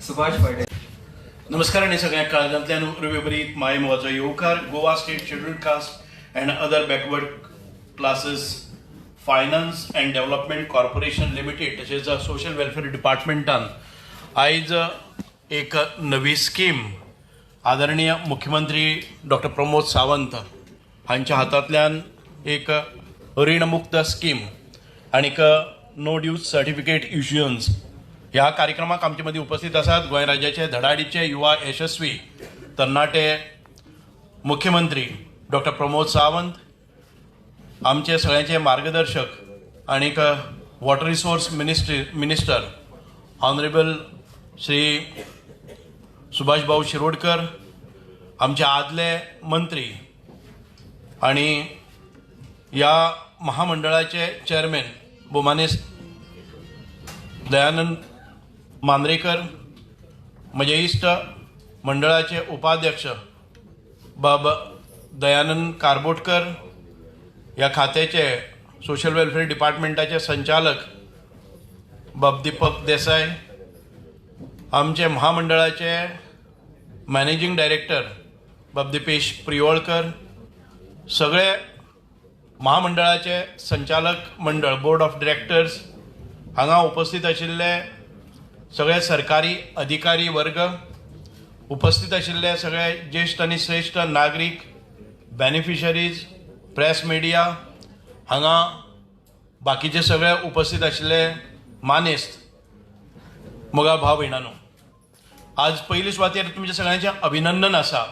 सुभाष पाटील. नमस्कार आणि सगळ्या काळजांतल्यान उर्बेभरीत माय मोगाचो येवकार. Goa state scheduled caste and other backward classes finance and development corporation limited तसेच सोशल वेलफेअर डिपार्टमेंटान आयज एक नवी स्कीम आदरणीय मुख्यमंत्री डॉक्टर प्रमोद सावंत हांच्या हातांतल्यान एक ऋणमुक्त स्कीम आणिक नो ड्यूज सर्टिफिकेट इश्युअन्स ह्या कार्यक्रमाक आमचे मध्ये उपस्थित आसात गोंय राज्याचे धडाडीचे युवा यशस्वी तरणाटे मुख्यमंत्री डॉक्टर प्रमोद सावंत, आमचे सगळ्यांचे मार्गदर्शक आणिक water resource minister honourable Shri Subhash भाऊ शिरोडकर, आमचे आदले मंत्री आणि या महामंडळाचे चेअरमॅन भोमानेस दयानंद मांद्रेकर, म्हजे इश्ट मंडळाचे उपाध्यक्ष बाब दयानंद कारबोटकर, या खात्याचे सोशल वेलफेअर डिपार्टमेंटाचे संचालक बाब दीपक देसाई, आमचे महामंडळाचे मॅनेजिंग डायरेक्टर बाब दिपेश प्रियोळकर, सगळे महामंडळाचे संचालक मंडळ बोर्ड ऑफ डिरेक्टर्स, हांगा उपस्थित आशिल्ले सगळे सरकारी अधिकारी वर्ग, उपस्थित आशिल्ले सगळे ज्येष्ठ आणि श्रेष्ठ नागरिक, बेनिफिशरीज, प्रेस मिडिया, हांगा बाकीचे सगळे उपस्थित आशिल्ले मानेस्त मोगा भाव भयणांनो, आज पयली सुवातेर तुमच्या सगळ्यांचे अभिनंदन आसा.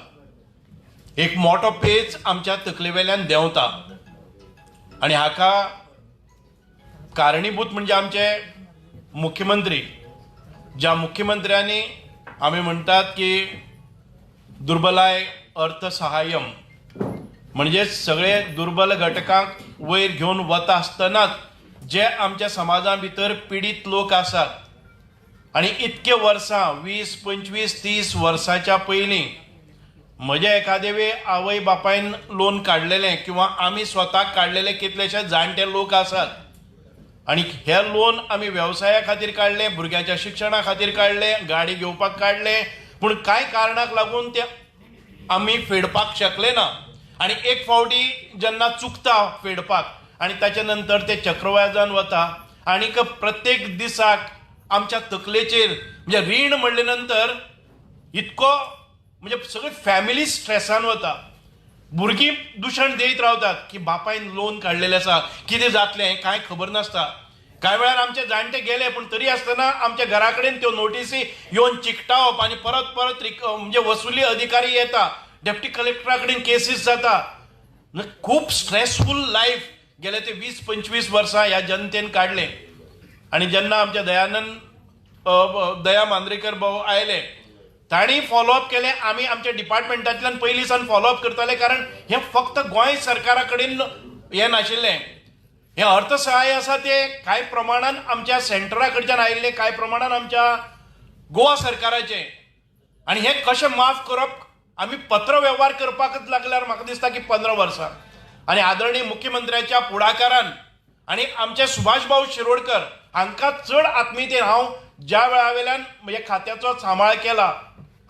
एक मोठो पेच आमच्या तकले वेल्यान देंवता आणि हाका कारणीभूत म्हणजे आमचे मुख्यमंत्री, ज्या मुख्यमंत्र्यांनी आम्ही म्हणतात की दुर्बलाय अर्थसहाय्यम म्हणजे सगळे दुर्बल घटकांक वयर घेऊन वता आसतनाच जे आमच्या समाजा भितर पीडित लोक आसात आणि इतके वर्सां 20, 25, 30 वर्सांच्या पयलीं म्हजे एखादे वेळ आवय बापायन लोन काडलेलें किंवा आमी स्वताक काडलेले कितलेशे जाणटे लोक आसात आणि हे लोन आमी व्यवसाया खातीर काडले, भुरग्याच्या शिक्षणा खातीर काडले, गाडी घेवपाक काडले, पूण कांय कारणाक लागून ते आमी फेडपाक शकले ना आणि एक फावटी जेन्ना चुकता फेडपाक आणि ताचे नंतर ते चक्रव्याजान वता आणि प्रत्येक दिसाक आमच्या तकलेचेर म्हणजे रीण म्हणले नंतर इतको म्हणजे सगळी फॅमिली स्ट्रेसान वता. भुरगीं दुशण देत रावतात की बापायन लोन काडलेलें आसा, कितें जातलें कांय खबर नासता. कांय वेळार आमचे जाणटे गेले पूण तरी आसतना आमच्या घरा कडेन त्यो नोटीसी येवन चिकटावप आणि परत परत म्हणजे वसुली अधिकारी येता डेप्टी कलेक्टरा कडेन केसीस जाता. खूप स्ट्रेसफुल लाईफ गेले ते 20-25 वर्सां ह्या जनतेन काडले. आणि जेन्ना आमचे दया मांद्रेकर भाऊ आयले, तांणी फॉलोअप केले. आमी आमच्या डिपार्टमेंटांतल्यान पयलीं सावन फॉलोअप करताले, कारण हे फक्त गोंय सरकारा कडेन हे नाशिल्लें. हे अर्थसहाय्य आसा ते कांय प्रमाणान आमच्या सेंटरा कडच्यान आयिल्ले, कांय प्रमाणान आमच्या गोवा सरकाराचे. आणि हे कशें माफ करप आमी पत्र व्यवहार करपाकच लागल्यार म्हाका दिसता की 15 वर्सां. आणि आदरणीय मुख्यमंत्र्याच्या पुढाकारान आणि आमचे सुभाष भाऊ शिरोडकर हांकां चड आत्मीयतेन हांव ज्या वेळा वयल्यान म्हज्या खात्याचो सांबाळ केला,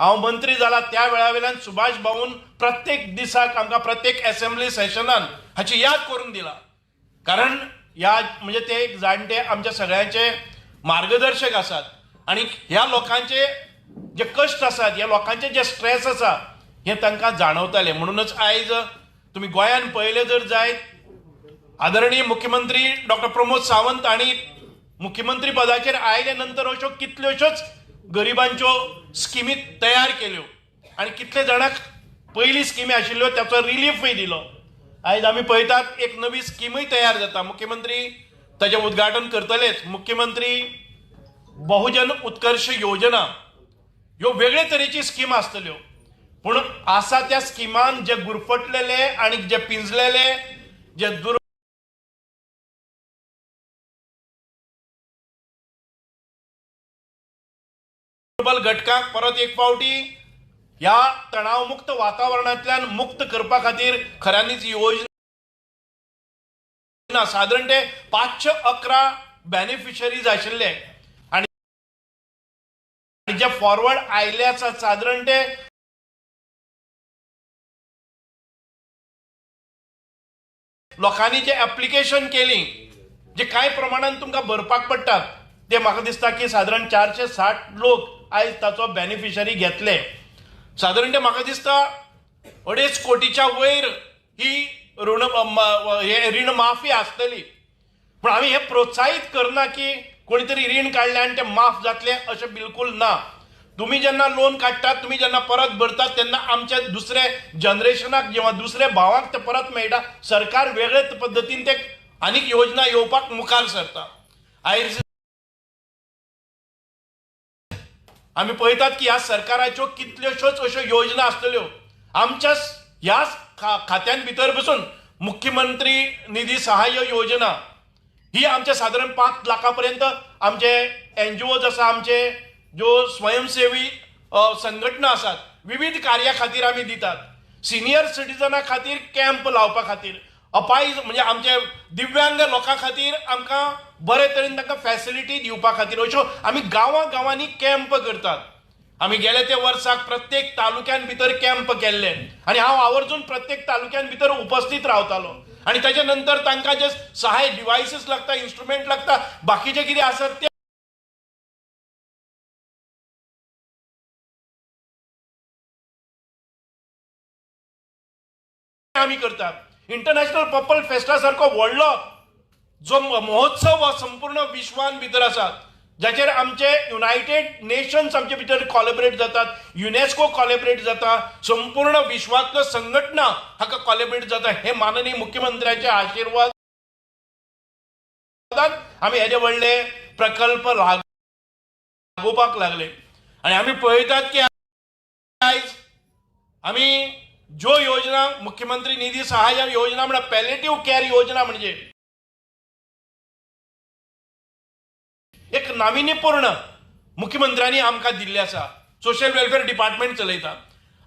हांव मंत्री जाला त्या वेळा वयल्यान सुभाष भाऊन प्रत्येक दिसाक आमकां प्रत्येक असेंब्ली सेशनान हाची याद करून दिला. कारण म्हणजे ते एक जाणटे आमच्या सगळ्यांचे मार्गदर्शक आसात. आणि ह्या लोकांचे जे कश्ट आसात, ह्या लोकांचे जे स्ट्रेस आसा हे तांकां जाणवताले. म्हणूनच आयज तुम्ही गोंयान पळयले जर जायत, आदरणीय मुख्यमंत्री डॉक्टर प्रमोद सावंत आणि मुख्यमंत्री पदाचेर आयले नंतर अश्यो कितल्योश्योच गरिबांच्यो स्किमी तयार केल्यो आणि कितले जाणांक पयली स्किमी आशिल्ल्यो त्याचो रिलीफय दिलो. आयज आमी पळयतात एक नवी स्किमूय तयार जाता. मुख्यमंत्री ताचें उद्घाटन करतलेच. मुख्यमंत्री बहुजन उत्कर्ष योजना ह्यो वेगळे तरेची स्कीम आसतल्यो, पूण आसा त्या स्किमान जे गुरफटलेले आणि जे पिंजलेले जे दुर्बल घटकांक परत एक फावटी ह्या तणावमुक्त वातावरणांतल्यान मुक्त करपा खातीर खऱ्यांनीच योजना साधारण ते 511 बेनिफिशरीज आशिल्ले. आणि जे फॉरवर्ड आयले आसात साधारण ते लोकांनी जे ऍप्लिकेशन केली, जे कांय प्रमाणात तुमकां भरपाक पडटात, ते म्हाका दिसता की साधारण 460 लोक आयज ताचो बेनिफिशरी घेतले. साधारण ते म्हाका दिसता 2.5 कोटीच्या वयर ही रीण माफी आसतली. पूण आमी हे प्रोत्साहीत करना की कोणी तरी रीण काडलें आनी तें माफ जातलें अशें बिलकुल ना. तुम्ही जेन्ना लोन काडटात, तुम्ही जेन्ना परत भरतात, तेन्ना आमच्या दुसरे जनरेशनाक जेव्हा दुसरे भावांक ते परत मेळटा. सरकार वेगळे पद्दतीन ते आनीक योजना येवपाक मुखार सरता. आयज आमी पळयतात की ह्या सरकाराच्यो कितल्योश्योच अश्यो योजना आसतल्यो. आमच्या ह्या खात्यां भितर बसून मुख्यमंत्री निधी सहाय्य योजना ही आमच्या साधारण 5 लाखांपर्यंत आमचे NGOज आसा, आमचे ज्यो स्वयंसेवी संघटना आसात, विविध कार्या खातीर आमी दितात. सिनियर सिटीजना खातीर कॅम्प लावपा खातीर, अपायज म्हणजे आमचे दिव्यांग लोकां खातीर आमकां बरे तरेन तांकां फॅसिलिटी दिवपा खातीर अश्यो आमी गांवांनी कॅम्प करतात. आमी गेले ते वर्साक प्रत्येक तालुक्यान भितर कॅम्प केल्ले आणि हांव आवर्जून प्रत्येक तालुक्यान भितर उपस्थित रावतालो. आणि त्याच्या नंतर तांकां जे सहाय डिव्हायसीस लागता, इन्स्ट्रुमेंट लागता, बाकीचे कितें आसत ते आमी करतात. इंटरनॅशनल पर्पल फेस्टा सारको व्हडलो जो महोत्सव संपूर्ण विश्वान भितर आसा, जाचेर आमचे युनायटेड नेशन्स आमचे भितर कॉलेबरेट जातात, युनेस्को कॉलेबरेट जाता, संपूर्ण विश्वातल्यो संघटना हाका कॉलेबरेट जाता. हे माननीय मुख्यमंत्र्याचे आशीर्वाद आमी हेजे व्हडले प्रकल्प लागोवपाक लागले. आणि आमी पळयतात की आयज आमी ज्यो योजना मुख्यमंत्री निधी सहाय्य योजना म्हणजे पॅलेटिव्ह केअर योजना म्हणजे एक नाविन्यपूर्ण मुख्यमंत्र्यांनी आमकां दिल्ली आसा. सोशल वेलफेअर डिपार्टमेंट चलयता.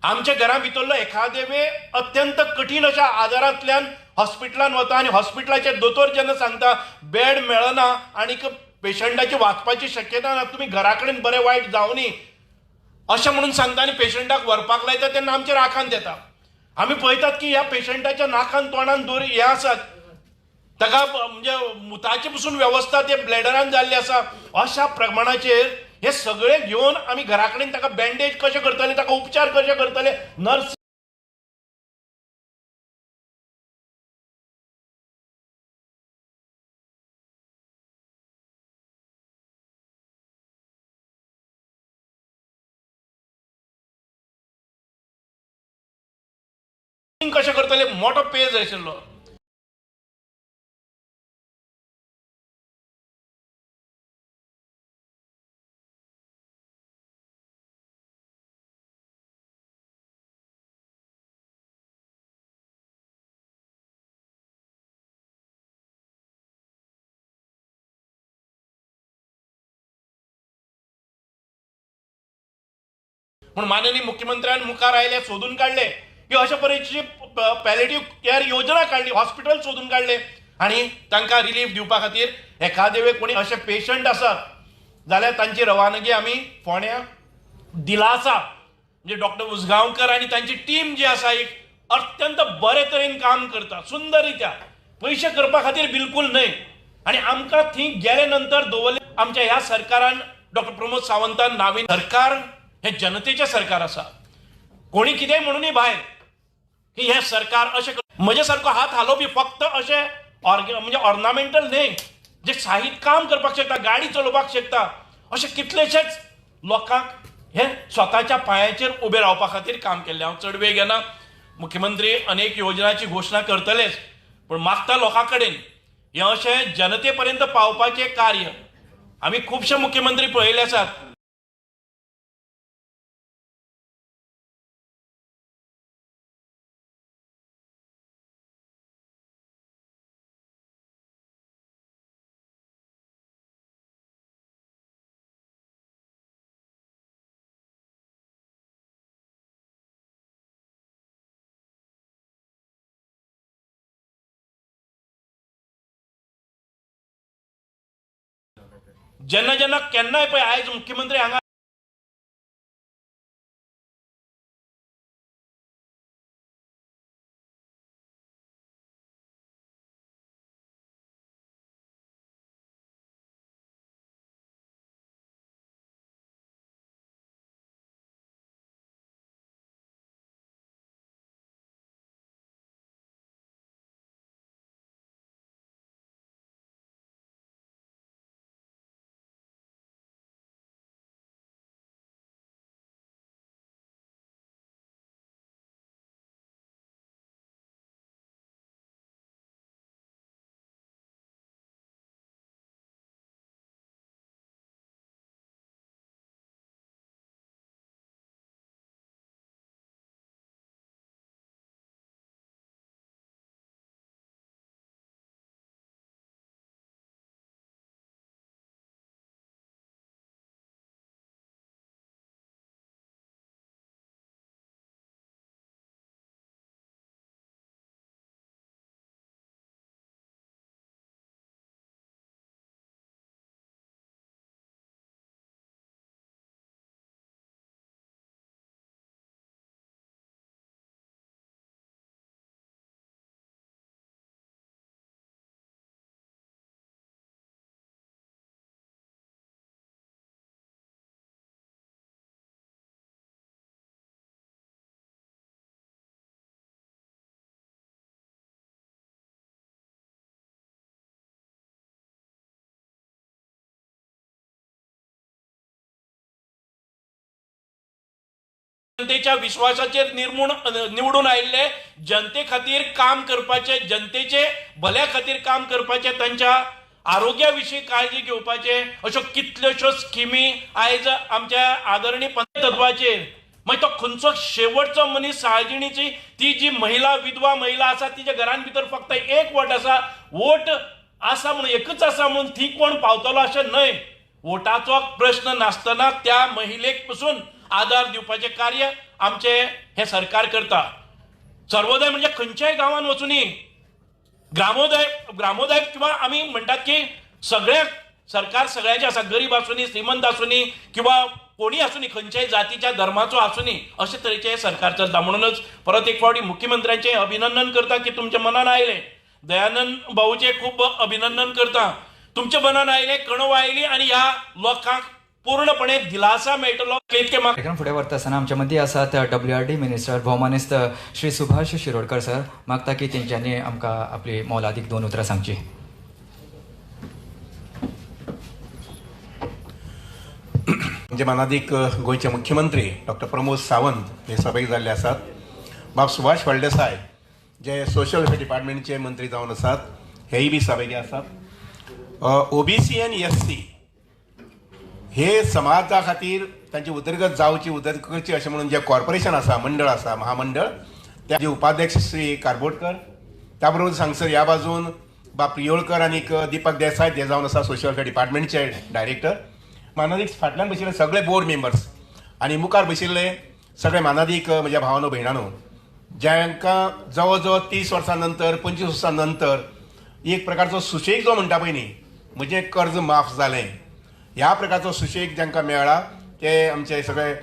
आमच्या घरा भितरलो एखादे अत्यंत कठीण अशा आजारांतल्यान हॉस्पिटलान वता आणि हॉस्पिटलाचे दोतोर जेन्ना सांगता बेड मेळना आणि पेशंटाची वाचपाची शक्यता ना, तुम्ही घरा कडेन बरे वायट जावनी अशें म्हणून सांगता आणि पेशंटाक व्हरपाक लायता, तेन्ना आमचेर राखान येता. आमी पळयतात की ह्या पेशंटाच्या नाकान तोंडान दोर हे आसात, ताका म्हणजे मुताची पसून व्यवस्था ते ब्लॅडरान जाल्ली आसा. अशा प्रमाणाचेर हे सगळे घेवन आमी घरा कडेन ताका बँडेज कशें करतले, ताका उपचार कशे करतले, नर्स कशें करतले मोठो पे जाय आशिल्लो. म्हणून माननीय मुख्यमंत्र्यान मुखार आयले, सोदून काढले की अशा तरेची पॅलेटिव्ह केअर योजना काढली, हॉस्पिटल सोदून काढले आणि तांकां रिलीफ दिवपा खातीर एखादे वेळ कोणी असे पेशंट आसात जाल्यार तांची रवानगी आमी फोंड्या दिलासा म्हणजे डॉक्टर उसगांवकर आणि तांची टीम जी आसा एक अत्यंत बरे तरेन काम करता, सुंदर रित्या, पयशे करपा खातीर बिलकुल न्हय. आणि आमकां थंय गेले नंतर दवरले आमच्या ह्या सरकारान, डॉक्टर प्रमोद सावंतान नावीन सरकार हे जनतेचें सरकार आसा. कोणी कितेंय म्हणूनी भायर की हे सरकार अशें म्हजे सारको हात हालोवपी फक्त अशें म्हणजे ऑर्नामेंटल न्हय, जे साहित्य काम करपाक शकता, गाडी चलोवपाक शकता, अशे कितलेशेच लोकांक हे स्वताच्या पांयाचेर उबे रावपा खातीर काम केल्लें. हांव चड वेळ घेना. मुख्यमंत्री अनेक योजनांची घोशणा करतलेच, पण मागता लोकां कडेन हे अशें जनते पर्यंत पावपाचें कार्य आमी खुबशे मुख्यमंत्री पळयले आसात. जेन्ना जेन्ना केन्नाय पळय आयज मुख्यमंत्री हांगा जनतेच्या विश्वासाचेर निवडून आयिल्ले, जनते खातीर काम करपाचे, जनतेचे भल्या खातीर काम करपाचे, तांच्या आरोग्या विशीं काळजी घेवपाचे अश्यो कितल्योश्यो स्किमी आयज आमच्या आदरणीय पंतप्रधानाचेर मागीर तो खंयचो शेवटचो मनीस साळजिणीची ती जी महिला विधवा महिला आसा तिच्या घरान भितर फक्त एक वोट आसा, वोट आसा म्हणून एकच आसा म्हणून थी कोण पावतलो अशें न्हय. वोटाचो प्रश्न नासतना त्या महिलेक पसून आधार दिवपाचे कार्य आमचे हे सरकार करता. सर्वोदय म्हणजे खंयच्याय गांवांत वचूनी ग्रामोदय किंवा आमी म्हणटात की सगळे सरकार सगळ्यांचे आसा, गरीब आसुनी, श्रीमंत आसुनी किंवा कोणी आसुनी, खंयच्याय जातीच्या धर्माचो आसुनी, अशे तरेचे हे सरकार चलता. म्हणूनच परत एक फावटी मुख्यमंत्र्यांचे अभिनंदन करता की तुमच्या मनान आयले. दयानंद भाऊचे खूब अभिनंदन करता. तुमच्या मनान आयले, कणव आयली आणि ह्या लोकांक पूर्णपणे दिलासा मेळटलो. फुडें व्हरता आसतना आमच्या मदीं आसात WRD मिनिस्टर भौमानिस्त श्री सुभाष शिरोडकर सर. मागता की तेंच्यांनी आमकां आपली मोलादीक 2 उतरां सांगची. म्हणजे मनादीक गोयचे मुख्यमंत्री डॉक्टर प्रमोद सावंत हे सभेक जाल्ले आसात. बाब सुभाष फळदेसाय जे सोशल वेलफेअर डिपार्टमेंटचे मंत्री जावन आसात हेय बी सभेचे आसात. ओबीसी आनी एससी हे समाजा खातीर तांची उदरगत जावची उदरगत करची अशें म्हणून जे कॉर्पोरेशन आसा, मंडळ आसा, महामंडळ, त्याचे उपाध्यक्ष श्री कारबोटकर, त्या बरोबर हांगसर ह्या बाजून बा प्रियोळकर आनी दीपक देसाय जे जावन आसा सोशल वेलफेअर डिपार्टमेंटचे डायरेक्टर, मानादीक फाटल्यान बशिल्ले सगळे बोर्ड मेंबर्स आनी मुखार बशिल्ले सगळे मानादीक म्हज्या भावानो भयणानो, जांकां जवळ जवळ 30 वर्सां नंतर 25 वर्सां नंतर एक प्रकारचो सुशेग जो म्हणटा पळय न्ही, म्हजें कर्ज माफ जालें, ह्या प्रकारचो सुशेग जांकां मेळ्ळा ते आमचे सगळे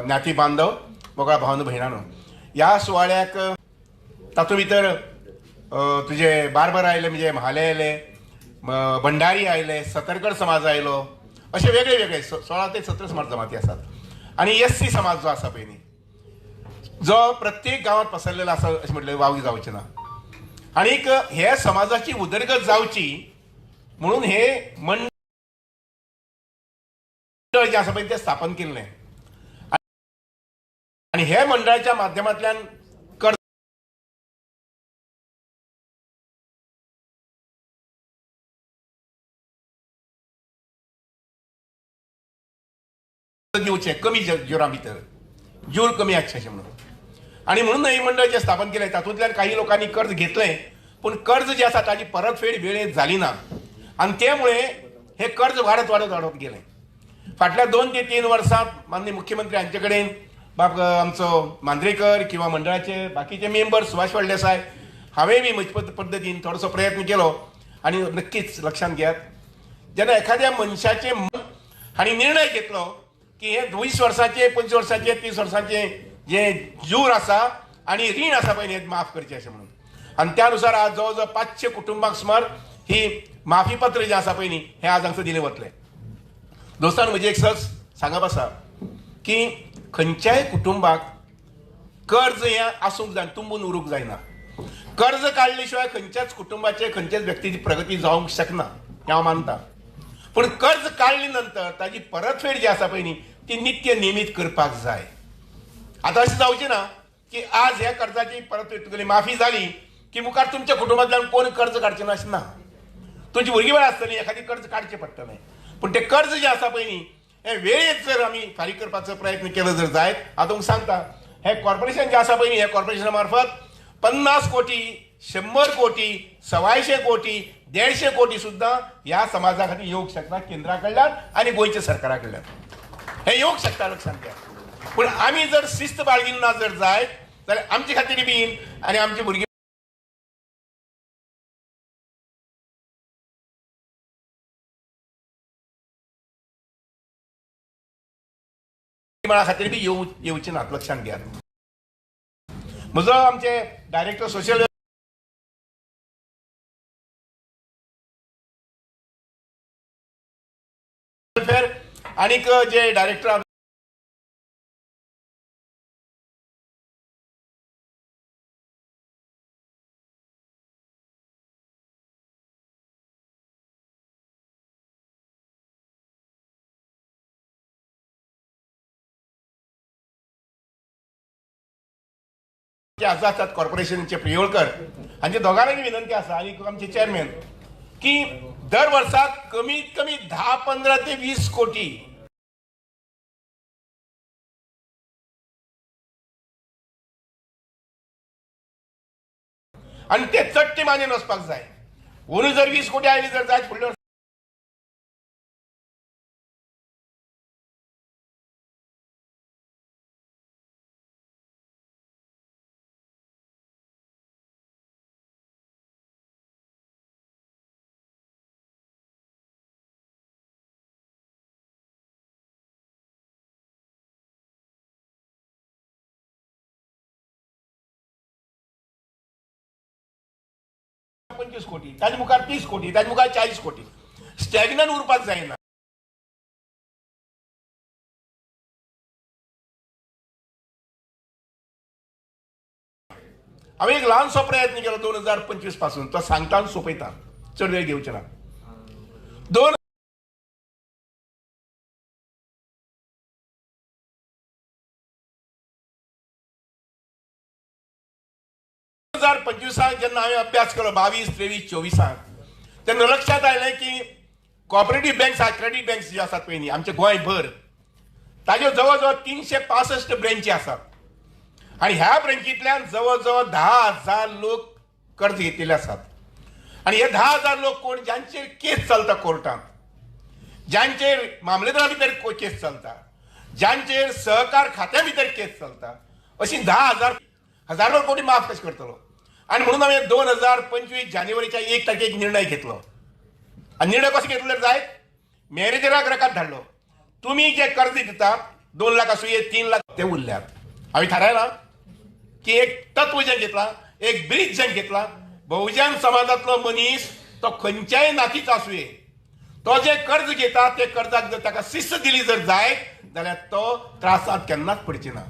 ज्ञाती बांधव, मोगळा भावानो भयणानो. ह्या सुवाळ्याक तातूंत भितर तुजे बार्बर आयले, म्हणजे म्हाले आयले, भंडारी आयले, सतरकर समाज आयलो, अशे वेगळे वेगळे 16 ते 17 समाज जमाती आसात. आनी एससी समाज जो आसा पळय न्ही, जो प्रत्येक गांवांत पसरलेलो आसा अशें म्हटलें वावगी जावचें ना. आनीक हे समाजाची उदरगत जावची म्हणून हे मंडळ जे आसा पळय तें स्थापन केल्लें आनी हे मंडळाच्या माध्यमांतल्यान कर्ज दिवचे कमी जोरा भितर, जोर कमी आसचे अशें म्हणून. आनी म्हणून हे मंडळ जे स्थापन केलें तातूंतल्यान काही लोकांनी कर्ज घेतलें, पूण कर्ज जे आसा ताची परतफेड वेळेत जाली ना आनी त्यामुळे हे कर्ज वाडत वाडत वाडत गेलें. फाटल्या 2 ते 3 वर्सांत माननीय मुख्यमंत्री हांचे कडेन बाब आमचो मांद्रेकर किंवा मंडळाचे बाकीचे मेंबर सुभाष फळदेसाय हांवें बी म्हजे पद्दतीन थोडोसो प्रयत्न केलो. आनी नक्कीच लक्षांत घेयात, जेन्ना एखाद्या मनशाचे हांणी निर्णय घेतलो की हे 20 वर्सांचे 25 वर्सांचे 30 वर्सांचे जे जूर आसा आनी रीण आसा पळय हे माफ करचें अशें म्हणून, आनी त्या अनुसार आज जवळ जवळ 500 कुटुंबांक सुमार ही माफी पत्र जें आसा पळय न्ही हें आज हांगसर दिलें वतलें. दोस्तान म्हजें एक सहज सांगप आसा की खंयच्याय कुटुंबाक कर्ज हें आसूंक जाय, तुंबून उरूंक जायना. कर्ज काडले शिवाय खंयच्याच कुटुंबाचे खंयच्याच व्यक्तीची प्रगती जावंक शकना हें हांव मानतां. पूण कर्ज काडले नंतर ताची परतफेड जी आसा पळय न्ही ती नित्य नियमीत करपाक जाय. आतां अशें जावचें ना की आज ह्या कर्जाची परतफेड तुगेली माफी जाली की मुखार तुमच्या कुटुंबांतल्यान कोण कर्ज काडचें ना अशें ना. तुमची भुरगीं बाळ आसतलीं, एखादी कर्ज काडचें पडटलें, पूण तें कर्ज जें आसा पळय न्ही हें वेळेत जर आमी फारीक करपाचो प्रयत्न केलो जर जायत, हांव तुमकां सांगता हे कॉर्पोरेशन जें आसा पळय न्ही, हे कॉर्पोरेशना मार्फत 50 कोटी, 100 कोटी, 125 कोटी, 150 कोटी सुद्दां ह्या समाजा खातीर येवंक शकता केंद्रा कडल्यान आनी गोंयच्या सरकारा कडल्यान. हे येवंक शकता, लक्षांत घ्या. पूण आमी जर शिस्त बाळगिली ना जर जायत जाल्यार आमचे खातीर बीन आनी आमची भुरगीं खातीर बी येवचे नात, लक्षांत घ्या. म्हजो आमचे डायरेक्टर सोशल वेलफेअर आनीक जे डायरेक्टर आसात कॉर्पोरेशनचे प्रियोळकर हांचे दोगांयनी विनंती आसा आनी आमचे चेअरमॅन की दर वर्साक कमीत कमी 10, 15 ते 20 कोटी आनी ते चट्टे मानेन वचपाक जाय. अंदू जर 20 कोटी आयली जर जायत फुडल्या वर्सा 25 कोटी, ताजे मुखार 30 कोटी, ताजे मुखार 40 कोटी स्टॅग्नंट उरपाक जायना. हांवें एक ल्हानसो प्रयत्न केलो 2025 पासून, तो सांगता आनी सोंपयता, चड वेळ घेवचे ना. 2025 2025 जेन्ना हांवें अभ्यास केलो 22, 23, 24 तेन्ना लक्षात आयलें की कॉपरेटीव बँक्स आहात, क्रेडीट बँक्स जे आसात पळय न्ही आमचे गोंयभर ताज्यो जवळ जवळ 365 ब्रँची आसात आणि ह्या ब्रँचींतल्यान जवळ जवळ 10,000 लोक कर्ज घेतिल्ले आसात. आणि हे 10,000 लोक कोण ज्यांचेर केस चलता कोर्टांत, ज्यांचेर मामलेदारा भितर केस चलता, ज्यांचेर सहकार खात्या भितर केस चलता, अशी 10,000 हजारो कोटी माफ कशें करतलो. आणि म्हणून हांवें 2025 जानेवारीच्या 1 तारखेक निर्णय घेतलो. आणि निर्णय कसो घेतलो जायत मॅनेजराक रकाद धाडलो. तुम्ही जे कर्ज दितात 2 लाख असू 3 लाख ते उरल्यात. हांवें थारायलां की एक तत्व जें घेतला, एक ब्रीज जें घेतला, बहुजन समाजातलो मनीस तो खंयच्याय नातीचो आसूं तो जे कर्ज घेता ते कर्जाक जर ताका शिस्त दिली जर जायत जाल्यार तो त्रासांत केन्नाच पडचे ना.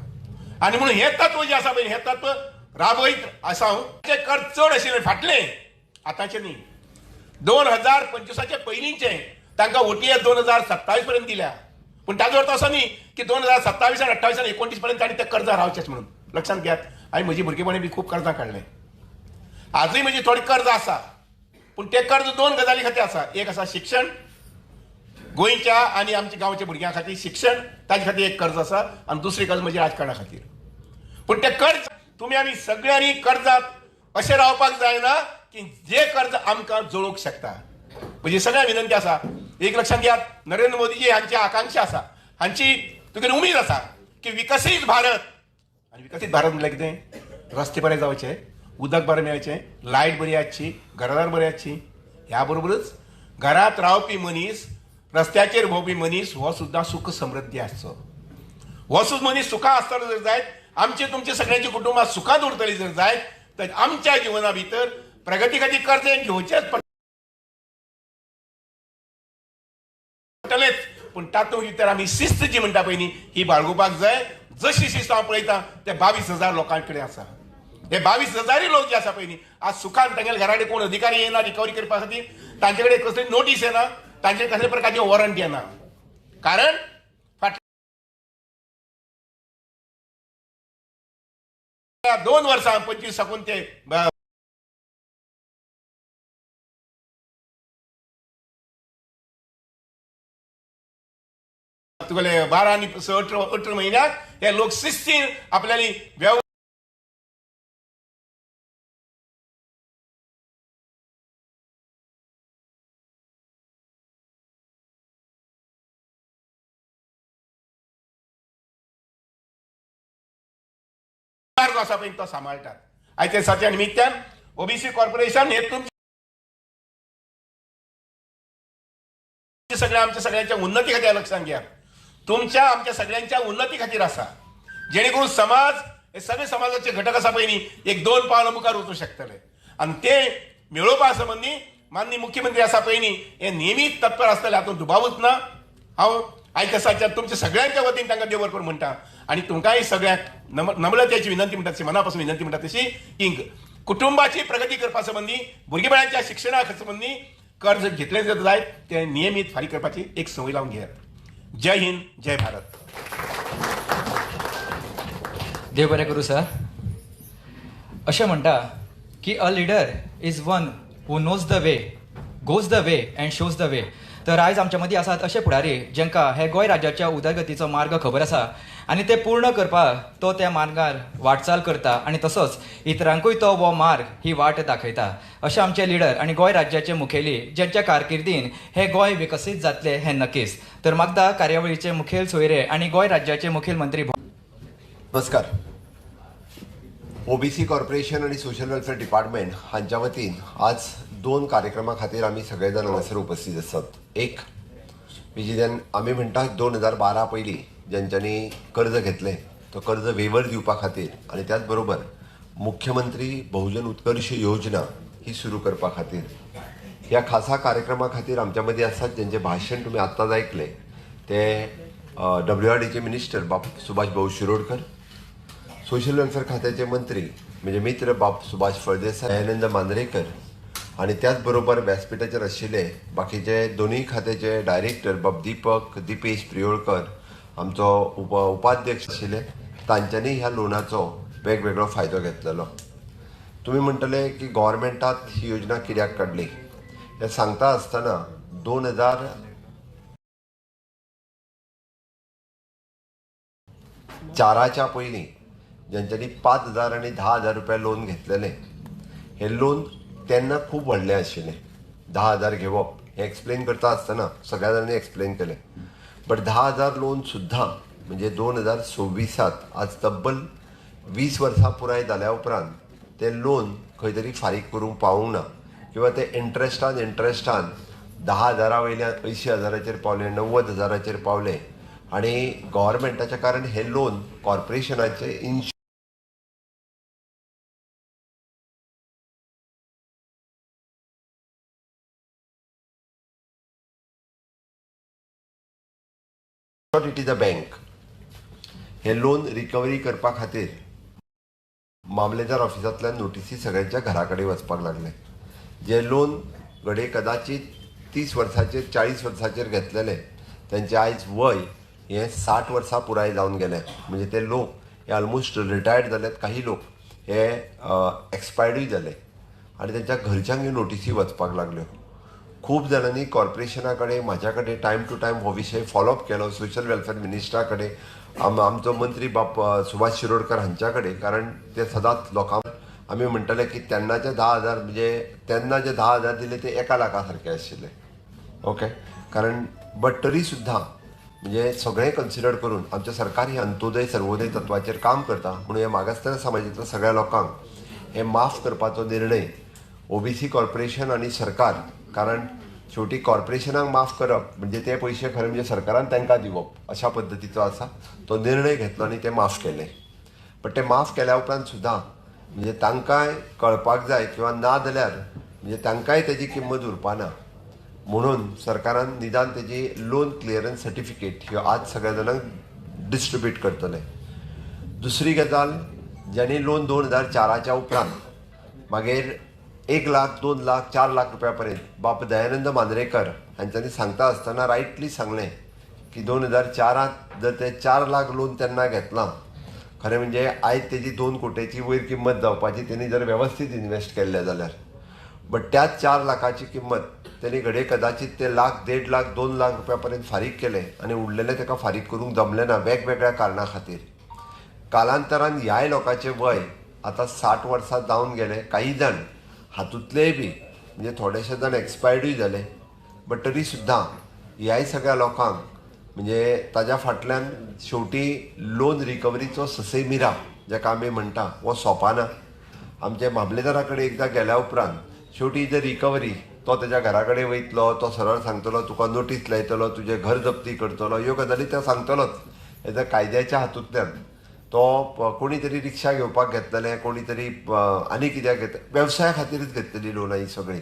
आणि म्हणून हे तत्व जे आसा पळय हे तत्व राबयत आसा हांव. जे कर्ज चड आशिल्ले फाटले आतांचे न्ही 2025 पयलींचे तांकां OTS 2027 पर्यंत दिल्या. पूण ताजो अर्थ असो न्ही की 2027 आनी 28 आनी 29 पर्यंत तांणी ते कर्जां रावचेच म्हणून. लक्षांत घेयात हांवें म्हजी भुरगेपणी बी खूब कर्जां काडलें. आजूय म्हजी थोडी कर्ज आसा पूण ते कर्ज 2 गजाली खातीर आसा. एक आसा शिक्षण, गोंयच्या आनी आमच्या गांवच्या भुरग्यां खातीर शिक्षण ताजे खातीर एक कर्ज आसा आनी दुसरी कर्ज म्हजी राजकारणा खातीर. पूण ते कर्ज तुमी आमी सगळ्यांनी कर्जात अशें रावपाक जायना की जे कर्ज आमकां जोडूंक शकता. म्हजी सगळ्यांक विनंती आसा एक लक्षात घेयात नरेंद्र मोदीजी हांची आकांक्षा आसा, हांची तुगेली उमेद आसा की विकसीत भारत. आनी विकसीत भारत म्हटल्यार कितें रस्ते बरे जावचे, उदक बरें मेळचें, लायट बरी आसची, घरदार बरी आसची. ह्या बरोबरच घरांत रावपी मनीस, रस्त्याचेर भोंवपी मनीस हो सुद्दां सुख समृद्धी आसचो. हो सुद्दां मनीस सुखां आसतलो जर जायत, आमचे तुमचे सगळ्यांची कुटुंबां सुखांत उरतली जर जायत तर आमच्या जिवना भितर प्रगती खातीर कर्ज घेवचेच पडटलेच. पूण तातूंत भितर आमी शिस्त जी म्हणटा पळय न्ही ही बाळगूपाक जाय. जशी शिस्त हांव पळयतां ते 22,000 लोकां कडेन आसा. हे 22,000 लोक जे आसा पळय न्ही आज सुखान तांगेले घरा कडेन कोण अधिकारी येना रिकवरी करपा खातीर, तांचे कडेन कसली नोटीस येना, तांचे कसले प्रकारचे वॉरंट येना. कारण फाटल्या 2 वर्सां 25 साकून ते तुगेले 12 आनी 18 म्हयन्याक हे लोक शिस्तीन आपल्याली व्यवहार जो आसा पळय तो सांबाळटात. आयच्या दिसाच्या निमित्यान ओबीसी कॉर्पोरेशन हे तुमचे सगळ्या आमच्या सगळ्यांच्या उन्नती खातीर लक्षात घ्या. तुमच्या आमच्या सगळ्यांच्या उन्नती खातीर आसा जेणे करून समाज हे सगळे समाजाचे घटक आसा पळय न्ही एक 2 पावलां मुखार वचूंक शकतले. आणि ते मेळोवपा संबंधी माननीय मुख्यमंत्री आसा पळय न्ही हे नेहमीच तत्पर आसतले, हातूंत दुबावूच ना. हांव आयच्या दिसाच्या तुमच्या सगळ्यांच्या वतीन तांकां देव बरोबर म्हणटा. आणि तुमकांय सगळ्यांक नम्रतेची विनंती म्हणटा, मना पासून विनंती म्हणटा तशी की कुटुंबाची प्रगती करपा संबंधी भुरगेपणाच्या शिक्षणा संबंधी कर्ज घेतले जर जायत ते नियमीत फारीक करपाची एक संवय लावन घेयात. जय हिंद, जय भारत. देव बरें करूं सर. अशें म्हणटा की a leader is one who knows the way, goes the way and shows the way. तर आयज आमच्या मदीं आसात अशे फुडारी जेंकां हे गोंय राज्याच्या उदरगतीचो मार्ग खबर आसा आनी ते पूर्ण करपाक तो त्या मार्गार वाटचाल करता आनी तसोच इतरांकूय तो हो मार्ग ही वाट दाखयता. अशे आमचे लिडर आनी गोंय राज्याचे मुखेली ज्यांच्या कारकिर्दीन हे गोंय विकसीत जातले हें नक्कीच. तर मागता कार्यावळीचे मुखेल सोयरे आनी गोंय राज्याचे मुखेल मंत्री. नमस्कार. ओबीसी कॉर्पोरेशन आणि सोशल वेलफेअर डिपार्टमेंट हांच्या वतीन आज 2 कार्यक्रमा खातीर आमी सगळे जाण हांगासर उपस्थित आसात. एक जेन्ना आमी म्हणटा 2012 पयलीं ज्यांच्यांनी कर्ज घेतले तो कर्ज वेवर दिवपा खातीर आनी त्याच बरोबर मुख्यमंत्री बहुजन उत्कर्ष योजना ही सुरू करपा खातीर ह्या खासा कार्यक्रमा खातीर आमच्या मदीं आसात ज्यांचे भाशण तुम्ही आत्ताच ऐकले ते WRDचे मिनिस्टर बाब सुभाष भाऊ शिरोडकर, सोशल वेलफेअर खात्याचे मंत्री म्हणजे मित्र बाब सुभाष फळदेसाय, दयानंद मांद्रेकर आणि त्याचबरोबर व्यासपीठाचेर आशिल्ले बाकीचे दोन्ही खात्याचे डायरेक्टर बाब दिपेश प्रियोळकर, आमचो उपाध्यक्ष आशिल्ले तांच्यांनी ह्या लोनाचो वेगवेगळो फायदो घेतलेलो. तुम्ही म्हणटले की गव्हर्मेंटात ही योजना कित्याक काडली हे सांगता आसतना 2004च्या पयलीं ज्यांच्यांनी 5,000 आनी 10,000 रुपया लोन घेतलेले हे लोन तेन्ना खूब व्हडलें आशिल्लें. 10,000 घेवप हें एक्सप्लेन करता आसतना सगळ्या जाणांनी एक्सप्लेन केलें. बट 10,000 लोन सुद्दां म्हणजे 2026 आज तब्बल 20 वर्सां पुराय जाल्या उपरांत ते लोन खंय तरी फारीक करूंक पावूंक ना किंवा ते इंट्रस्टान 10,000 वयल्यान 80,000 पावले, 90,000 पावले आनी गव्हर्मेंटाच्या कारण हे लोन कॉर्पोरेशनाचे इट इज अ बँक हे लोन रिकवरी करपा खातीर मामलेदार ऑफिसांतल्यान नोटीसी सगळ्यांच्या घरा कडेन वचपाक लागले. जे लोन घडये कदाचित 30 वर्सांचेर 40 वर्सांचेर घेतलेले त्यांचे आयज वय हे 60 वर्सां पुराय जावन गेले. म्हणजे ते लोक हे ऑलमोस्ट रिटायर्ड जाल्यात. काही लोक हे एक्सपायर्डूय जाले आनी त्यांच्या घरच्यांक नोटीसी वचपाक लागल्यो. खूब जाणांनी कॉर्पोरेशना कडेन म्हाज्या कडेन टायम टू टायम हो विशय फॉलोअप केलो. सोशल वेलफेअर मिनिस्टरा कडेन आमचो मंत्री सुभाष शिरोडकर हांच्या कडेन. कारण ते सदांच लोकांक आमी म्हणटले की तेन्नाचे 10,000 म्हणजे तेन्ना जे 10,000 दिले ते 1 लाखा सारके आशिल्ले. ओके कारण बट तरी सुद्दां म्हणजे सगळें कन्सिडर करून आमचें सरकार ही अंत्योदय सर्वोदय तत्वाचेर काम करता. म्हणून हे मागासलेल्या समाजांतल्या सगळ्या लोकांक हे माफ करपाचो निर्णय ओबीसी कॉर्पोरेशन आनी सरकार, कारण शेवटी कॉर्पोरेशनाक माफ करप म्हणजे ते पयशे खरे म्हणजे सरकारान तांकां दिवप अशा पद्दतीचो आसा. तो निर्णय घेतलो आनी ते माफ केले. बट ते माफ केल्या उपरांत सुद्दां म्हणजे तांकांय कळपाक जाय किंवा ना जाल्यार म्हणजे तांकांय तेजी किंमत उरपाना. म्हणून सरकारान निदान तेजी लोन क्लियरन्स सर्टिफिकेट ह्यो आज सगळ्या जाणांक डिस्ट्रिब्यूट करतले. दुसरी गजाल, ज्यांनी लोन 2004च्या उपरांत मागीर 1 लाख 2 लाख 4 लाख रुपया पर्यंत बाप दयानंद मांद्रेकर हांच्यांनी सांगता आसतना रायटली सांगलें की 2004 जर ते 4 लाख लोन तेन्ना घेतलां खरें म्हणजे आयज तेजी 2 कोटीची वयर किंमत जावपाची तेणी जर वेवस्थीत इन्वेस्ट केल्ले जाल्यार. बट त्याच 4 लाखाची किंमत तेणी घडये कदाचित ते 1 लाख 1.5 लाख 2 लाख रुपया पर्यंत फारीक केले आनी उरलेले ताका फारीक करूंक जमलें ना वेगवेगळ्या कारणां खातीर. कालांतरान ह्याय लोकांचें वय आतां 60 वर्सां जावन गेले. काही जाण हातूंतलेय बी म्हणजे थोडेशे जाण एक्सपायर्डूय जाले. बट तरी सुद्दां ह्याय सगळ्या लोकांक म्हणजे ताज्या फाटल्यान शेवटी लोन रिकवरीचो ससय मिरा जाका आमी म्हणटा हो सोंपाना. आमचे मामलेदारा कडेन एकदां गेल्या उपरांत शेवटी जर रिकवरी तो तेज्या घरा कडेन वयतलो, तो सरळ सांगतलो तुका नोटीस लायतलो, तुजें घर जप्ती करतलो, ह्यो गजाली तो सांगतलोच. हेज्या कायद्याच्या हातूंतल्यान तो कोणी तरी रिक्षा घेवपाक घेतलेले, कोणी तरी आनी कित्याक वेवसाया खातीरच घेतलेली लोनां ही सगळी.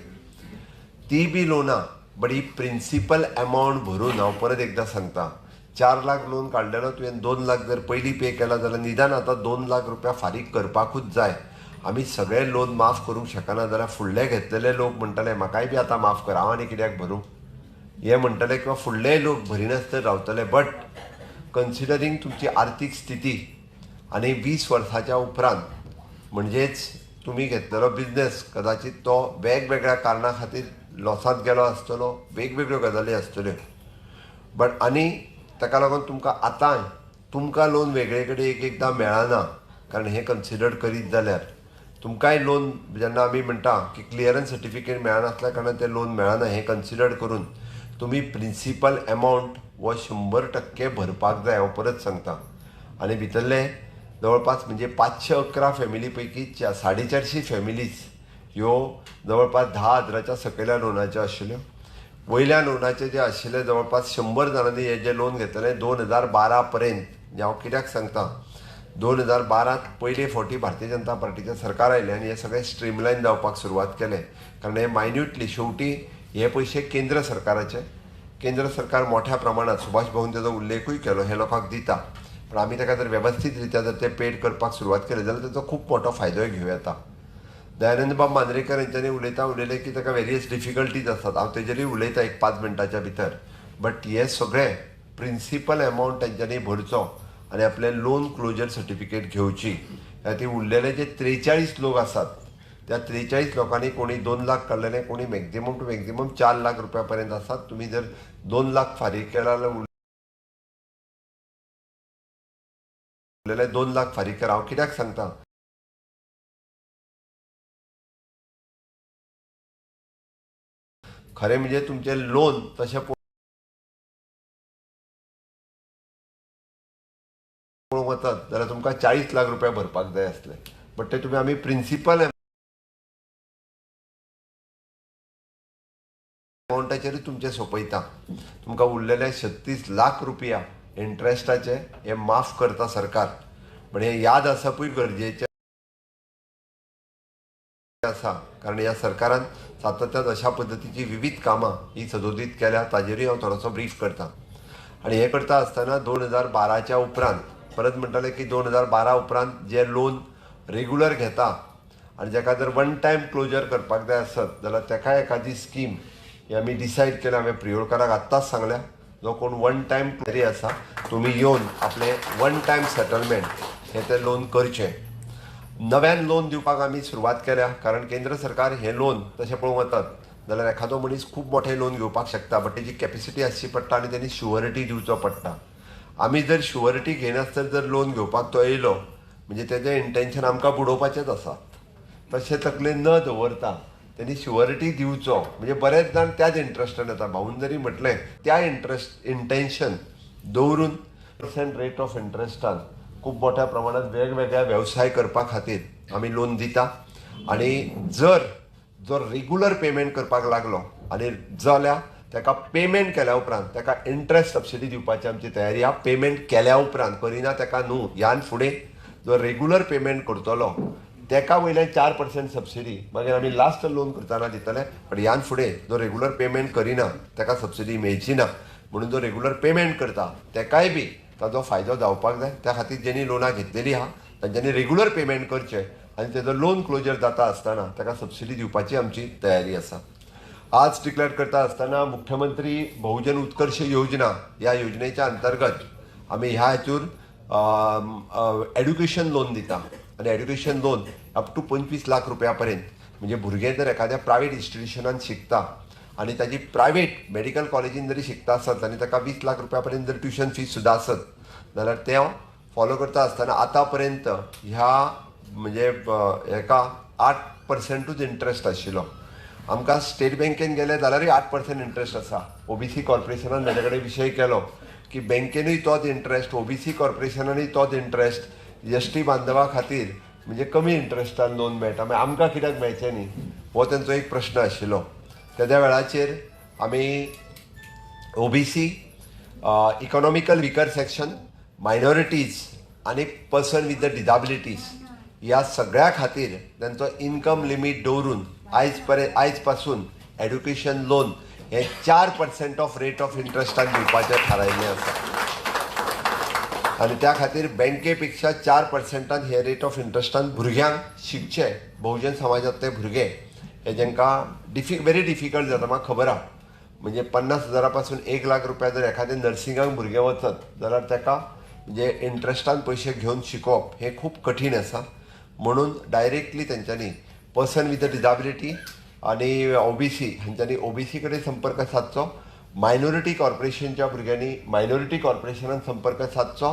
ती बी लोनां बट ही प्रिंसिपल अमावंट भरून हांव परत एकदां सांगता 4 लाख लोन काडलेलो तुवें 2 लाख जर पयलीं पे केला जाल्यार निदान आतां 2 लाख रुपया फारीक करपाकूच जाय. आमी सगळे लोन माफ करूंक शकना जाल्यार फुडले घेतलेले लोक म्हणटले म्हाकाय बी आतां माफ कर, हांव आनी कित्याक भरूं हे म्हणटले किंवा फुडलेय लोक भरिनासतना रावतले. बट कन्सिडरींग तुमची आर्थीक स्थिती आनी 20 वर्सांच्या उपरांत म्हणजेच तुमी घेतलेलो बिझनेस कदाचित तो वेगवेगळ्या कारणां खातीर लॉसांत गेलो आसतलो, वेगवेगळ्यो गजाली आसतल्यो. बट आनी ताका लागून तुमकां आतां तुमकां लोन वेगळे कडेन एकदां मेळना. कारण हें कन्सिडर करीत जाल्यार तुमकांय लोन जेन्ना आमी म्हणटा की क्लियरन्स सर्टिफिकेट मेळनासल्या कारणान तें लोन मेळना हें कन्सिडर करून तुमी प्रिंसिपल अमावंट हो 100% भरपाक जाय. हांव परत सांगता. आनी भितरले जवळपास म्हणजे 511 फॅमिली पैकी 450 फॅमिलीज ह्यो जवळपास 10,000च्या सकयल्या लोनाच्यो आशिल्ल्यो. वयल्या लोनाचे जे आशिल्ले जवळपास 100 जाणांनी हे जे लोन घेतले 2012 पर्यंत. हांव कित्याक सांगता 2012 पयले फावटी भारतीय जनता पार्टीचें सरकार आयलें आनी हे सगळें स्ट्रीमलायन जावपाक सुरवात केलें. कारण हे मायन्युटली शेवटी हे पयशे केंद्र सरकाराचे. केंद्र सरकार मोठ्या प्रमाणात सुभाष भाऊन तेजो उल्लेखूय केलो हे लोकांक दिता. पण आमी ताका जर वेवस्थीत रित्या जर ते पेड करपाक सुरवात केली जाल्यार ताचो खूब मोठो फायदोय घेवं येता. दयानंद बाब मांद्रेकर हांच्यांनी उलयले की ताका वेरियस डिफिकल्टीज आसतात. हांव तेजेरूय उलयतां 1-5 मिनटाच्या भितर. बट हे सगळें प्रिंसिपल अमावंट तांच्यांनी भरचो आनी आपलें लोन क्लोजर सर्टिफिकेट घेवची. ती उरलेले जे 43 लोक आसात त्या 43 लोकांनी कोणी 2 लाख काढलेले, कोणी मॅक्झिमम टू मॅक्झिमम 4 लाख रुपयापर्यंत आसात. तुम्ही जर 2 लाख फारीक केला उरलेले 2 लाख फारीक करा. हांव कित्याक सांगता, खरें म्हणजे तुमचे लोन तशें पळोवंक वचत जाल्यार तुमकां 40 लाख रुपया भरपाक जाय आसले. बट ते तुमी आमी प्रिंसिपल अमावंटाचेरूच तुमचे सोंपयता. तुमकां उरलेले 36 लाख रुपया इंट्रस्टाचे हे माफ करता सरकार. पण हे याद आसपूय गरजेचें आसा, कारण ह्या सरकारान सातत्यान अशा पद्दतीची विविध कामां ही सदोदीत केल्या. ताजेरूय हांव थोडोसो ब्रीफ करता. आनी हे करता आसतना 2012च्या उपरांत परत म्हणटाले की 2012 उपरांत जे लोन रेगुलर घेता आनी जाका जर वन टायम क्लोजर करपाक जाय आसत जाल्यार ताका एखादी स्कीम ही आमी डिसायड केल्या. हांवें प्रियोडकाराक आत्ताच सांगल्या, जो कोण वन टायम तरी आसा तुमी येवन आपले वन टायम सेटलमेंट हे ते लोन करचें. नव्यान लोन दिवपाक आमी सुरवात केल्या, कारण केंद्र सरकार हे लोन तशें पळोवंक वतात जाल्यार एखादो मनीस खूब मोठे लोन घेवपाक शकता, बट तेजी कॅपेसिटी आसची पडटा आनी तेणी शुअरिटी दिवचो पडटा. आमी जर शुअरिटी घेयनासतना जर लोन घेवपाक तो येयलो म्हणजे तेजें इंटेंशन आमकां बुडोवपाचेंच आसा. तशें तकलेन न दवरता तेणी शुअरिटी दिवचो. म्हणजे बरेच जाण त्याच इंट्रस्टान येता. भाऊन जरी म्हटलें त्या इंटेंशन दवरून रेट ऑफ इंट्रस्टान खूब मोठ्या प्रमाणात वेगवेगळ्या वेवसाय करपा खातीर आमी लोन दिता. आनी जर जो रेगुलर पेमेंट करपाक लागलो आनी जाल्यार ताका पेमेंट केल्या उपरांत ताका इंट्रस्ट सबसिडी दिवपाची आमची तयारी आहा. पेमेंट केल्या उपरांत करिना ताका न्हू, ह्यान फुडें जो रेगुलर पेमेंट करतलो ताका वयल्यान 4% सबसिडी मागीर आमी लास्ट लोन करतना दितले. पण ह्यान फुडें जो रेगुलर पेमेंट करिना ताका सबसिडी मेळची ना. म्हणून जो रेगुलर पेमेंट करता ताकाय बी ताजो फायदो जावपाक जाय. त्या खातीर जेणी लोनां घेतलेली आहा तांच्यांनी रेगुलर पेमेंट करचें आनी तेजो लोन क्लोजर जाता आसतना ताका सबसिडी दिवपाची आमची तयारी आसा. आज डिक्लेअर करता आसतना मुख्यमंत्री बहुजन उत्कर्ष योजना ह्या योजनेच्या अंतर्गत आमी ह्या हातूर एड्युकेशन लोन दिता. आनी education loan up to 25 lakh रुपया पर्यंत. म्हणजे भुरगे जर एखाद्या प्रायवेट इन्स्टिट्युशनान शिकता आनी ताजी प्रायवेट मेडिकल कॉलेजीन जरी शिकता आसत आनी ताका 20 लाख रुपया पर्यंत जर ट्युशन फीस सुद्दां आसत जाल्यार ते फॉलो करता आसतना आतां पर्यंत ह्या म्हणजे हेका 8%च इंट्रस्ट आशिल्लो. आमकां स्टेट बँकेन गेले जाल्यारूय 8% इंट्रस्ट आसा. ओबीसी कॉर्पोरेशनान म्हजे कडेन विशय केलो की बँकेनूय तोच इंट्रस्ट, ओबीसी कॉर्पोरेशनानूय तोच इंट्रस्ट, एसटी बांधवा खातीर म्हणजे कमी इंट्रस्टान लोन मेळटा. मागीर आमकां कित्याक मेळचें न्ही, हो तांचो एक प्रश्न आशिल्लो. तेद्या वेळाचेर आमी OBC, economical weaker section, minorities आनी पर्सन विथ द डिजाबिलिटीज ह्या सगळ्या खातीर तांचो इन्कम लिमीट दवरून आयज पासून एड्युकेशन लोन हे 4% ऑफ रेट ऑफ इंट्रस्टान दिवपाचें थारायिल्लें आसा. आनी त्या खातीर बँके पेक्षा 4%आन हे रेट ऑफ इंट्रस्टान भुरग्यांक शिकचे, बहुजन समाजांतले भुरगे हे जांकां व्हेरी डिफिकल्ट जाता. म्हाका खबर आहा म्हणजे 50,000 पासून 1 लाख रुपया जर एखाद्या नर्सिंगाक भुरगे वचत जाल्यार ताका म्हणजे इंट्रस्टान पयशे घेवन शिकोवप हे खूब कठीण आसा. म्हणून डायरेक्टली तेंच्यांनी पर्सन विथ द डिजाबिलिटी आनी ओबीसी हांच्यांनी ओबीसी कडेन संपर्क सादचो. मायनॉरिटी कॉर्पोरेशनच्या भुरग्यांनी मायनॉरिटी कॉर्पोरेशनान संपर्क सादचो.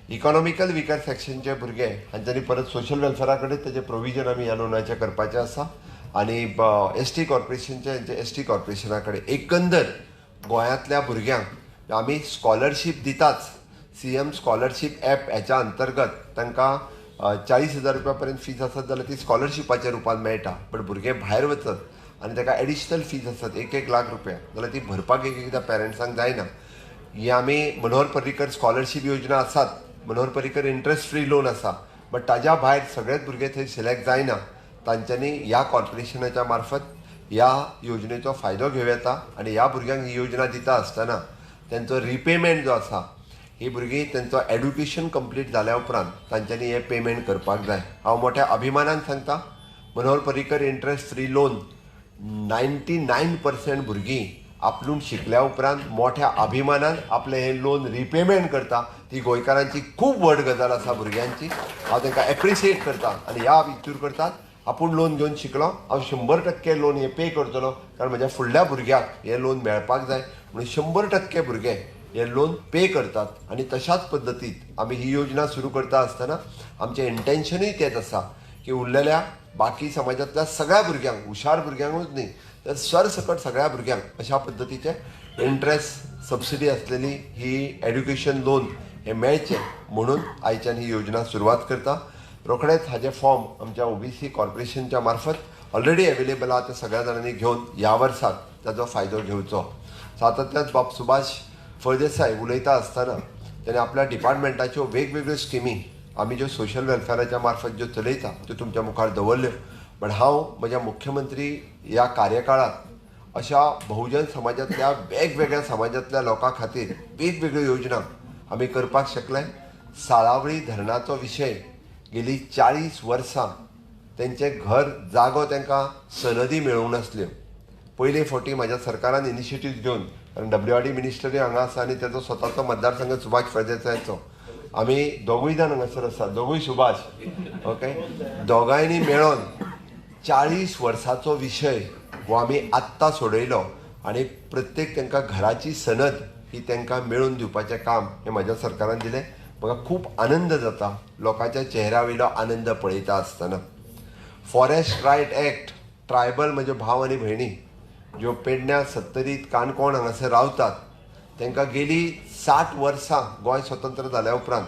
इकॉनॉमिकल विकर सेक्शनचे भुरगे हांच्यांनी परत सोशल वेलफेअरा कडेन तेजें प्रोविजन आमी ह्या लोनाचें करपाचें आसा. आनी एसटी कॉर्पोरेशनचे एसटी कॉर्पोरेशना कडेन एकंदर गोंयांतल्या भुरग्यांक आमी स्कॉलरशीप दिताच. CM स्कॉलरशीप ॲप हेच्या अंतर्गत तांकां 40,000 रुपया पर्यंत फीज आसत जाल्यार ती स्कॉलरशिपाच्या रुपान मेळटा. बट भुरगे भायर वचत आनी ताका एडिशनल फीज आसत 1 लाख रुपया जाल्यार ती भरपाक एकदां पेरंट्सांक जायना. ही आमी मनोहर पर्रीकर स्कॉलरशीप योजना आसात, Manohar Parrikar interest free loan आसा. बट ताज्या भायर सगळेच भुरगे थंय सिलेक्ट जायना. तांच्यांनी ह्या कॉर्पोरेशनाच्या मार्फत ह्या योजनेचो फायदो घेवं येता. आनी ह्या भुरग्यांक ही योजना दिता आसतना तेंचो रिपेमेंट जो आसा ही भुरगीं तेंचो एड्युकेशन कंप्लीट जाल्या उपरांत तांच्यांनी हे पेमेंट करपाक जाय. हांव मोठ्या अभिमानान सांगता Manohar Parrikar interest free loan 99% भुरगीं आपलून शिकल्या उपरांत मोठ्या अभिमानान आपलें हें लोन रिपेमेंट करता. ती गोंयकारांची खूब व्हड गजाल आसा भुरग्यांची. हांव तांकां एप्रिशिएट करता आनी ह्या हितूर करतात आपूण लोन घेवन शिकलो, हांव 100% लोन हे पे करतलो, कारण म्हज्या फुडल्या भुरग्याक हे लोन मेळपाक जाय म्हणून 100% भुरगे हे लोन पे करतात। आनी तशाच पद्दतीत आमी ही योजना सुरू करता आसतना आमचें इंटेन्शनूय तेंच आसा की उरलेल्या बाकी समाजांतल्या सगळ्या भुरग्यांक, हुशार भुरग्यांकूच न्ही तर सरसकट सगळ्या भुरग्यांक अशा पद्दतीचे इंट्रस्ट सबसिडी आसलेली ही एड्युकेशन लोन हे मेळचे म्हणून आयच्यान ही योजना सुरवात करता। रोखडेच हाचे फॉर्म आमच्या ओबीसी कॉर्पोरेशनच्या मार्फत ऑलरेडी अवेलेबल आहा, ते सगळ्या जाणांनी घेवन ह्या वर्साक ताचो फायदो घेवचो। सातत्यान बाब सुभाष फळदेसाय उलयता आसतना ताणें आपल्या डिपार्टमेंटाच्यो वेगवेगळ्यो स्किमी आमी ज्यो सोशल वेलफेअराच्या मार्फत ज्यो चलयता त्यो तुमच्या मुखार दवरल्यो, पण हांव म्हज्या मुख्यमंत्री ह्या कार्यकाळांत अशा बहुजन समाजांतल्या वेगवेगळ्या समाजांतल्या लोकां खातीर वेगवेगळ्यो योजना आमी करपाक शकले। साळावळी धरणाचो विशय गेली 40 वर्सां तेंचे घर जागो तांकां सनदी मेळूंक नासल्यो। पयले फावटी म्हाज्या सरकारान इनिशिएटीव घेवन, कारण WRD मिनिस्टरी हांगा आसा आनी तेजो स्वताचो मतदारसंघ सुभाष फळदेसायचो, आमी दोगूय जाण हांगासर आसा, दोगूय सुभाष, ओके, दोगांयनी मेळोन 40 वर्साचो विशय हो आमी आत्तां सोडयलो आनी प्रत्येक तांकां घराची सनद ही तांकां मेळून दिवपाचें काम हें म्हाज्या सरकारान दिलें। म्हाका खूब आनंद जाता लोकांच्या चेहऱ्या वयलो आनंद पळयता आसतना। फॉरेस्ट रायट एक्ट, ट्रायबल म्हजे भाव आनी भयणी ज्यो पेडण्या, सत्तरीत, काणकोण हांगासर रावतात तांकां गेली 60 वर्सां गोंय स्वतंत्र जाल्या उपरांत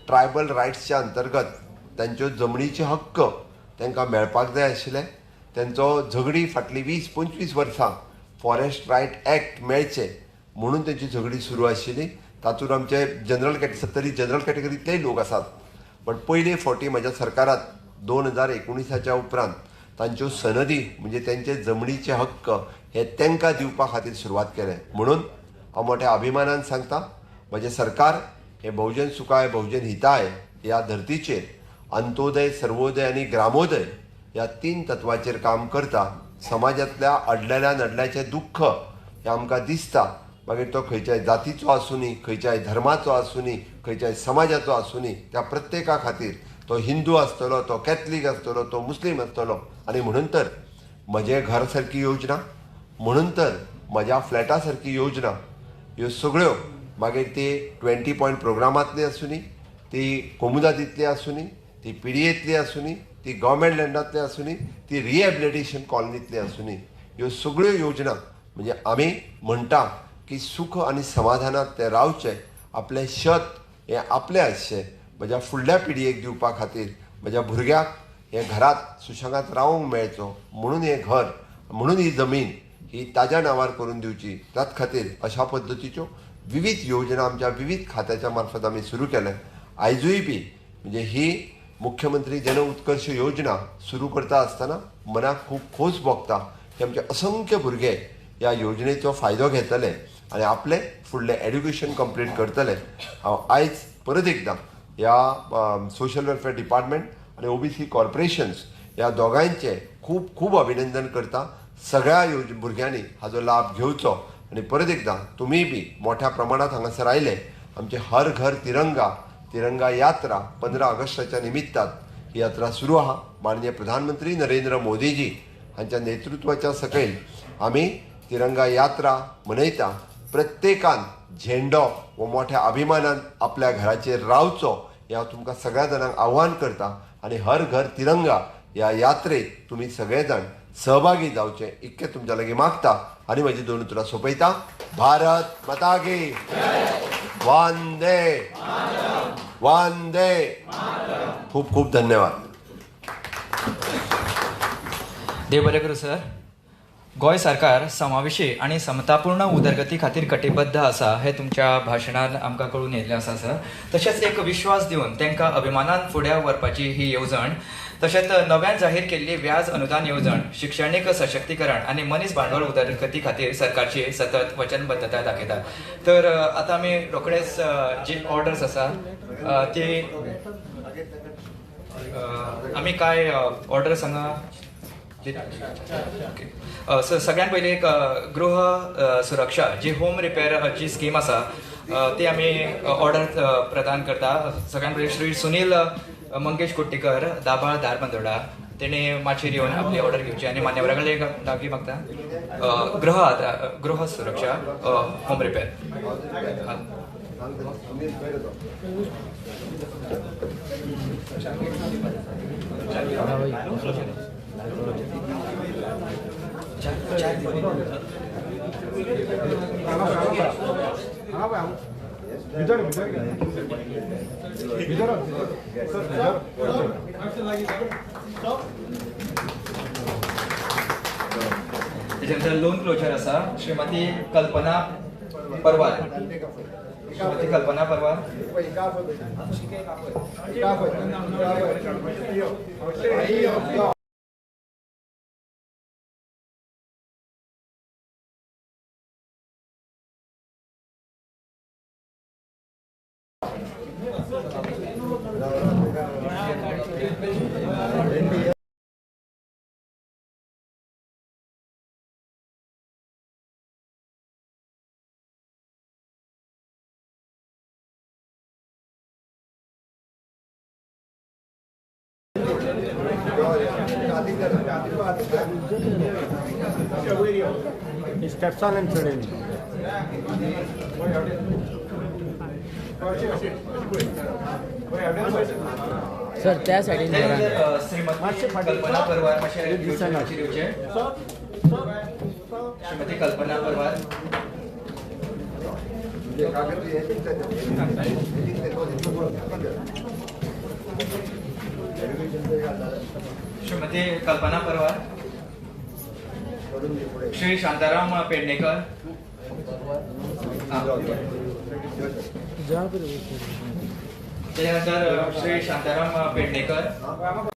ट्रायबल रायट्सच्या अंतर्गत तांच्यो जमनीचे हक्क तांकां मेळपाक जाय आशिल्ले। तांचो झगडी फाटली 20-25 वर्सां फॉरेस्ट रायट एक्ट मेळचे म्हणून तांची झगडी सुरू आशिल्ली। तातूंत आमचे सत्तरी जनरल कॅटेगरींतलेय लोक आसात, पण पयले फावटी म्हाज्या सरकारात 2019च्या उपरांत तांच्यो सनदी म्हणजे तांचे जमनीचे हक्क हे तांकां दिवपा खातीर सुरवात केले। म्हणून हांव मोठ्या अभिमानान सांगता म्हजें सरकार हे बहुजन सुखाय बहुजन हिताय ह्या धर्तीचेर अंत्योदय, सर्वोदय आनी ग्रामोदय ह्या 3 तत्वाचेर काम करता। समाजांतल्या अडलेल्या नडल्याचें दुख्ख हें आमकां दिसता, मागीर तो खंयच्याय जातीचो आसूं नी, खंयच्याय धर्माचो आसूं नी, खंयच्याय समाजाचो आसूं नी, त्या प्रत्येका खातीर तो हिंदू आसतलो, तो कॅथलीक आसतलो, तो मुस्लीम आसतलो। आनी म्हणून तर म्हजें घर सारकी योजना, म्हणून तर म्हज्या फ्लॅटा सारकी योजना, ह्यो सगळ्यो मागीर ती 20 पॉयंट प्रोग्रामांतली आसूं नी, ती कोमुदादींतली आसूं नी, ती पिडीएतली आसूं नी, ती गव्हर्मेंट लँडांतली आसूं नी, ती रिहॅबिलिटेशन कॉलनींतली आसूं नी, ह्यो सगळ्यो योजना म्हणजे आमी म्हणटा की सुख आनी समाधानात ते रावचे, आपलें शेत हें आपलें आसचें, म्हज्या फुडल्या पिडयेक दिवपा खातीर, म्हज्या भुरग्याक हे घरांत सुशेगाद रावंक मेळचो म्हणून हें घर, म्हणून ही जमीन ही ताज्या नांवार करून दिवची, त्याच खातीर अशा पद्दतीच्यो विविध योजना आमच्या विविध खात्याच्या मार्फत आमी सुरू केल्या। आयजूय बी म्हणजे ही मुख्यमंत्री जन उत्कर्ष योजना सुरू करता आसतना मनाक खूब खोस भोगता की आमचे असंख्य भुरगे ह्या योजनेचो फायदो घेतले आनी आपलें फुडलें एड्युकेशन कंप्लीट करतले। हांव आयज परत एकदां ह्या सोशल वेलफेअर डिपार्टमेंट आनी ओबीसी कॉर्पोरेशन्स ह्या दोगांयचें खूब खूब अभिनंदन करता। सगळ्या भुरग्यांनी हाजो लाभ घेवचो आनी परत एकदां तुमी बी मोठ्या प्रमाणांत हांगासर आयले। आमचे हर घर तिरंगा यात्रा 15 ऑगस्टाच्या निमित्तान ही यात्रा सुरू आहा। माननीय प्रधानमंत्री नरेंद्र मोदीजी हांच्या नेतृत्वाच्या सकयल आमी तिरंगा यात्रा मनयता। प्रत्येकान झेंडो हो मोठ्या अभिमानान आपल्या घराचेर रावचो हें हांव तुमकां सगळ्या जाणांक आव्हान करता आनी हर घर तिरंगा ह्या यात्रेक तुमी सगळे जाण सहभागी जावचे इतकें तुमच्या लागीं मागता आनी म्हजी 2 उतरां सोंपयता। भारत माता की वंदे वंदे। खूब खूब धन्यवाद। देव बरें करूं सर। गोंय सरकार समावेशी आणि समतापूर्ण उदरगती खातीर कटिबद्ध आसा हे तुमच्या भाशणान आमकां कळून येयल्लें आसा सर। तशेंच एक विश्वास दिवन तांकां अभिमानान फुडें व्हरपाची ही येवजण, तशेंच नव्यान जाहीर केल्ली व्याज अनुदान येवजण शिक्षणीक सशक्तीकरण आनी मनीस भांडवल उदरगती खातीर सरकारची सतत वचनबद्धता दाखयता। तर आतां आमी रोखडेच जी ऑर्डर्स आसा ती आमी काय ऑर्डर्स हांगा सगळ्यात पयली एक गृह सुरक्षा जी होम रिपेअरची स्कीम आसा ती आमी ऑर्डर प्रदान करता। सगळ्यात पयली श्री सुनील मंगेश कुट्टीकर, दाबाळ धारबांदोडा, तेणे माचयेर येवन आपली ऑर्डर घेवची आनी मान्यवरा कडेन दाखी मागता गृह सुरक्षा होम रिपेर. त्याच्यानंतर लोन क्लोजर आसा श्रीमती कल्पना परवार. श्रीमती कल्पना परवार. Steps on and suddenly. Sir त्या सायडीन त्यानंतर श्रीमती कल्पना परवार मातशें दिवचे. श्रीमती कल्पना परवार. श्रीमती कल्पना परवार. श्री शांताराम पेडणेकर. त्यानंतर श्री शांताराम पेडणेकर.